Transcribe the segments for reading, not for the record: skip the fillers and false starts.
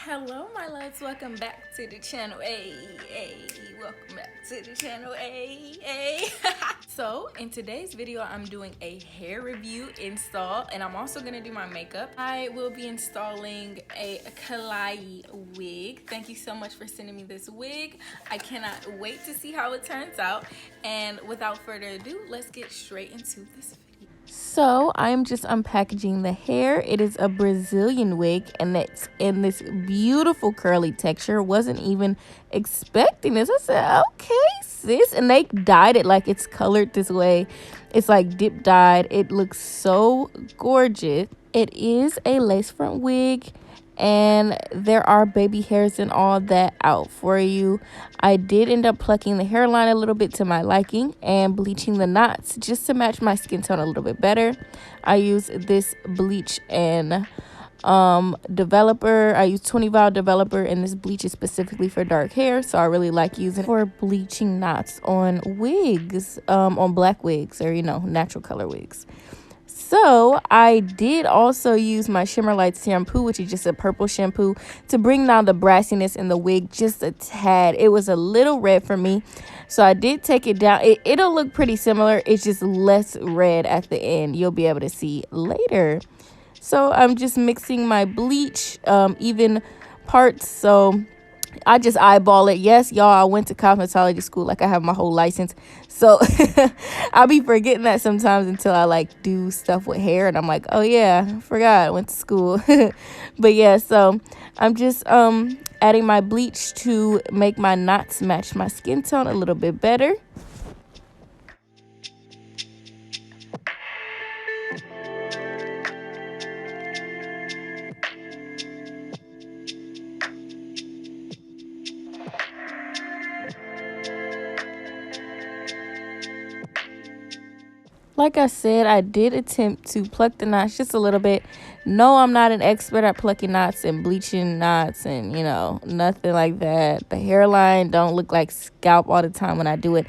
Hello my loves, welcome back to the channel. Welcome back to the channel. So in today's video I'm doing a hair review install, and I'm also gonna do my makeup. I will be installing a Klaiyi wig. Thank you so much for sending me this wig. I cannot wait to see how it turns out, and without further ado, let's get straight into this video. So I'm just unpackaging the hair. It is a Brazilian wig, and it's in this beautiful curly texture. Wasn't even expecting this. I said, okay, sis. And they dyed it like it's colored this way. It's like dip dyed. It looks so gorgeous. It is a lace front wig, and there are baby hairs and all that out for you. I did end up plucking the hairline a little bit to my liking and bleaching the knots just to match my skin tone a little bit better. I use this bleach and developer. I use 20 vial developer, and this bleach is specifically for dark hair, so I really like using it for bleaching knots on wigs, on black wigs, or natural color wigs. So I did also use my Shimmer Light shampoo, which is just a purple shampoo, to bring down the brassiness in the wig just a tad. It was a little red for me, so I did take it down. It'll look pretty similar. It's just less red at the end. You'll be able to see later. So I'm just mixing my bleach, even parts. So I just eyeball it. Yes, y'all, I went to cosmetology school. Like, I have my whole license. So I'll be forgetting that sometimes until I like do stuff with hair, and I'm like, oh yeah, I forgot I went to school. But yeah, so I'm just adding my bleach to make my knots match my skin tone a little bit better. Like I said, I did attempt to pluck the knots just a little bit. No, I'm not an expert at plucking knots and bleaching knots and, nothing like that. The hairline don't look like scalp all the time when I do it.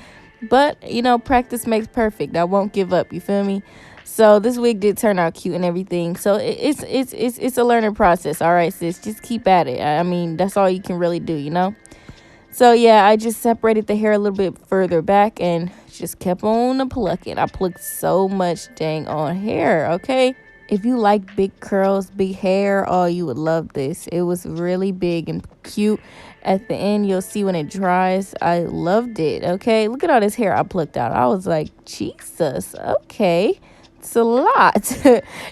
But, practice makes perfect. I won't give up, you feel me? So this wig did turn out cute and everything. So it's a learning process, all right, sis? Just keep at it. I mean, that's all you can really do, So yeah, I just separated the hair a little bit further back and just kept on plucking. I plucked so much dang on hair, okay? If you like big curls, big hair, oh, you would love this. It was really big and cute. At the end, you'll see when it dries. I loved it, okay? Look at all this hair I plucked out. I was like, Jesus, okay. It's a lot.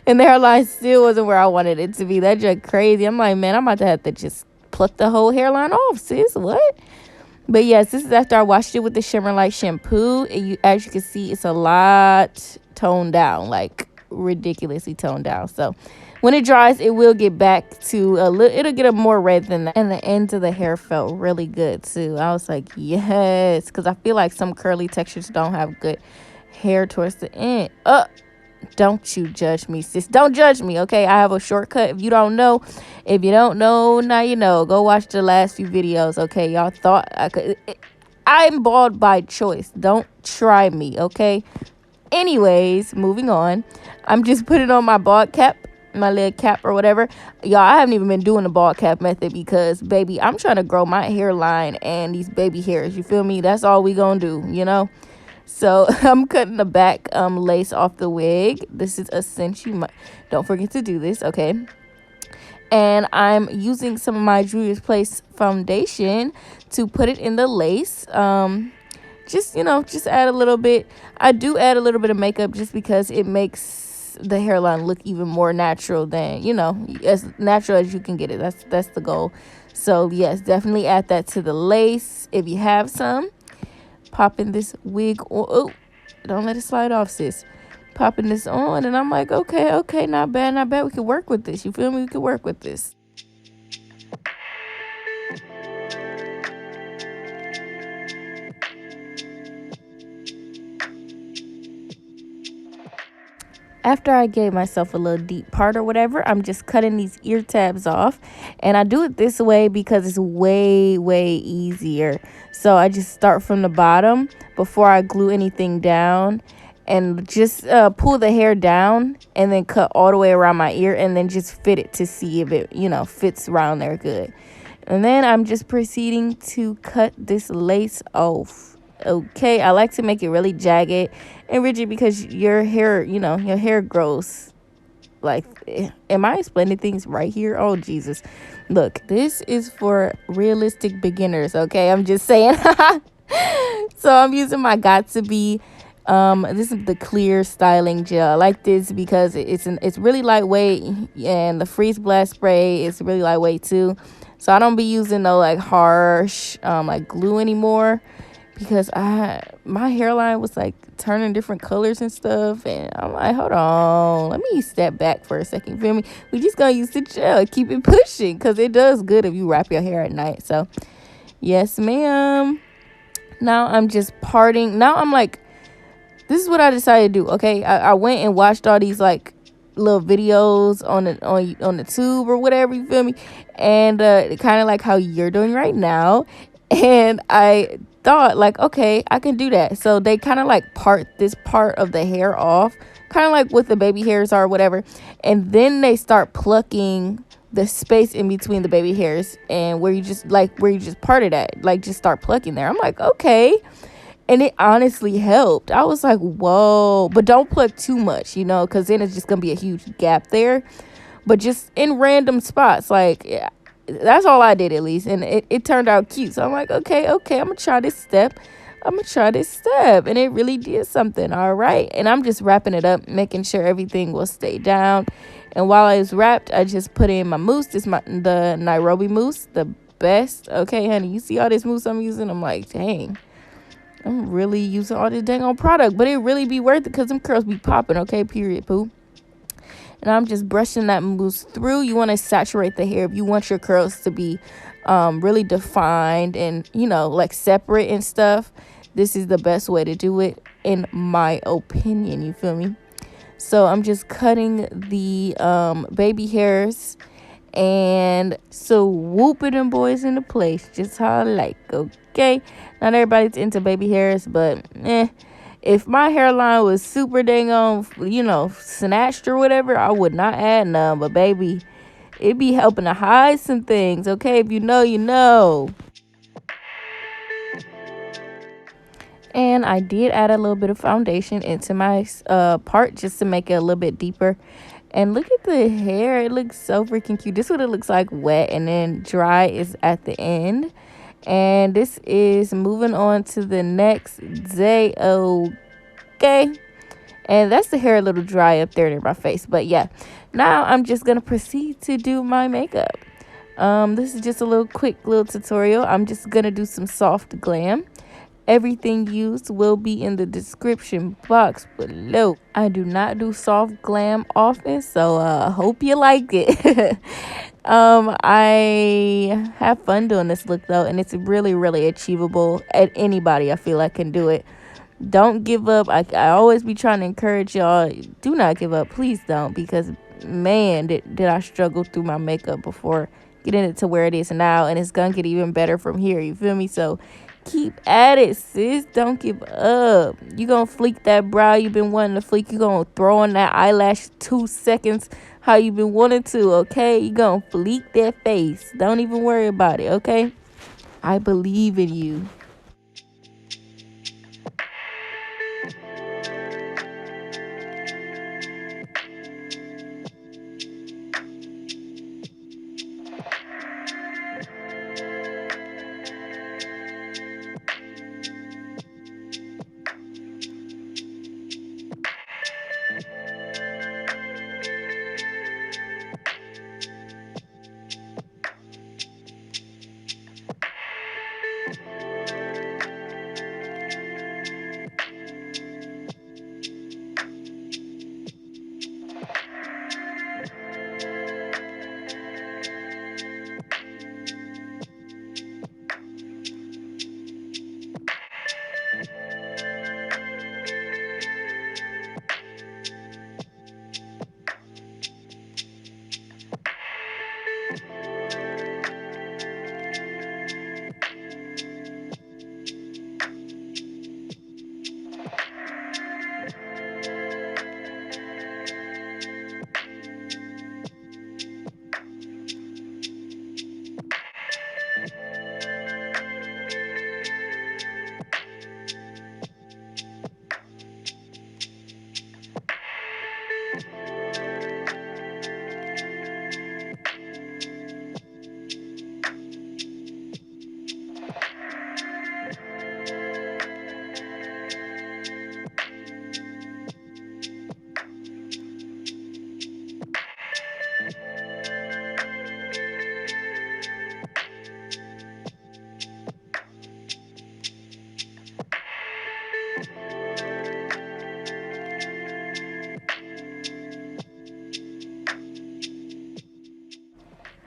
And the hairline still wasn't where I wanted it to be. That's just crazy. I'm like, man, I'm about to have to just pluck the whole hairline off, sis. What? But yes, this is after I washed it with the Shimmer Light shampoo. And as you can see, it's a lot toned down, like ridiculously toned down. So when it dries, it will get back to a little, it'll get a more red than that. And the ends of the hair felt really good too. I was like, yes, because I feel like some curly textures don't have good hair towards the end. Don't you judge me, sis. Don't judge me, okay? I have a shortcut. If you don't know, now you know. Go watch the last few videos, okay? Y'all thought I could. I'm bald by choice. Don't try me, okay? Anyways, moving on. I'm just putting on my bald cap, my little cap or whatever. Y'all, I haven't even been doing the bald cap method because, baby, I'm trying to grow my hairline and these baby hairs. You feel me? That's all we gonna do, So I'm cutting the back lace off the wig. This is a cinch. Don't forget to do this, okay? And I'm using some of my Juvias Place foundation to put it in the lace. Just add a little bit. I do add a little bit of makeup just because it makes the hairline look even more natural than, as natural as you can get it. That's the goal. So yes, definitely add that to the lace if you have some. Popping this wig on. Oh, don't let it slide off, sis. Popping this on, and I'm like, okay, not bad. We can work with this. You feel me? We can work with this. After I gave myself a little deep part or whatever, I'm just cutting these ear tabs off. And I do it this way because it's way, way easier. So I just start from the bottom before I glue anything down. and just pull the hair down and then cut all the way around my ear and then just fit it to see if it, you know, fits around there good. And then I'm just proceeding to cut this lace off. Okay, I like to make it really jagged and rigid because your hair, you know, your hair grows. Like, am I explaining things right here? Oh, Jesus. Look, this is for realistic beginners, okay? I'm just saying. So I'm using my Got2b. This is the clear styling gel. I like this because it's really lightweight, and the freeze blast spray is really lightweight too. So I don't be using no like harsh like glue anymore, because my hairline was like turning different colors and stuff, and I'm like, hold on, let me step back for a second. Feel me? We just gonna use the gel, keep it pushing, because it does good if you wrap your hair at night. So yes, ma'am. Now I'm just parting. Now I'm like, this is what I decided to do. Okay, I went and watched all these like little videos on the tube or whatever, you feel me, and kind of like how you're doing right now. And I thought like, okay, I can do that. So they kind of like part this part of the hair off, kind of like what the baby hairs are or whatever, and then they start plucking the space in between the baby hairs, and where you just parted at, like just start plucking there. I'm like, okay. And it honestly helped. I was like, whoa. But don't pluck too much, you know, because then it's just going to be a huge gap there. But just in random spots, like, yeah, that's all I did at least. And it turned out cute. So I'm like, okay, I'm going to try this step. And it really did something. All right. And I'm just wrapping it up, making sure everything will stay down. And while I was wrapped, I just put in my mousse. This is the Nairobi mousse, the best. Okay, honey, you see all this mousse I'm using? I'm like, dang, I'm really using all this dang on product, but it really be worth it because them curls be popping, okay? Period, poo. And I'm just brushing that mousse through. You want to saturate the hair. If you want your curls to be really defined and, you know, like separate and stuff, this is the best way to do it, in my opinion. You feel me? So I'm just cutting the baby hairs and so whooping them boys into place just how I like, okay? Not everybody's into baby hairs, but if my hairline was super dang on, you know, snatched or whatever, I would not add none. But baby, it be helping to hide some things, okay? If you know, you know. And I did add a little bit of foundation into my part just to make it a little bit deeper. And look at the hair. It looks so freaking cute. This is what it looks like wet, and then dry is at the end. And this is moving on to the next day, okay? And that's the hair a little dry up there in my face. But yeah, now I'm just going to proceed to do my makeup. This is just a quick little tutorial. I'm just going to do some soft glam. Everything used will be in the description box below. I do not do soft glam often, so hope you like it. I have fun doing this look though, and it's really, really achievable. At anybody I feel like can do it. Don't give up. I always be trying to encourage y'all, do not give up. Please don't, because man, did I struggle through my makeup before getting it to where it is now, and it's gonna get even better from here. You feel me? So keep at it, sis. Don't give up. You gonna fleek that brow you've been wanting to fleek. You gonna throw on that eyelash 2 seconds how you been wanting to, okay? You gonna fleek that face. Don't even worry about it, okay? I believe in you.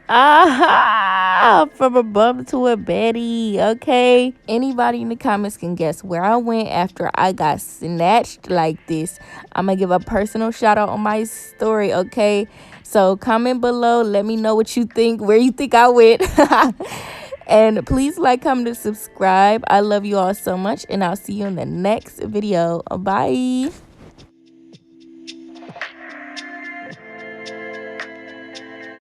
From a bum to a Betty, okay? Anybody in the comments can guess where I went after I got snatched like this. I'm gonna give a personal shout out on my story, okay? So comment below, let me know what you think, where you think I went. And please like, comment, and subscribe. I love you all so much, and I'll see you in the next video. Bye.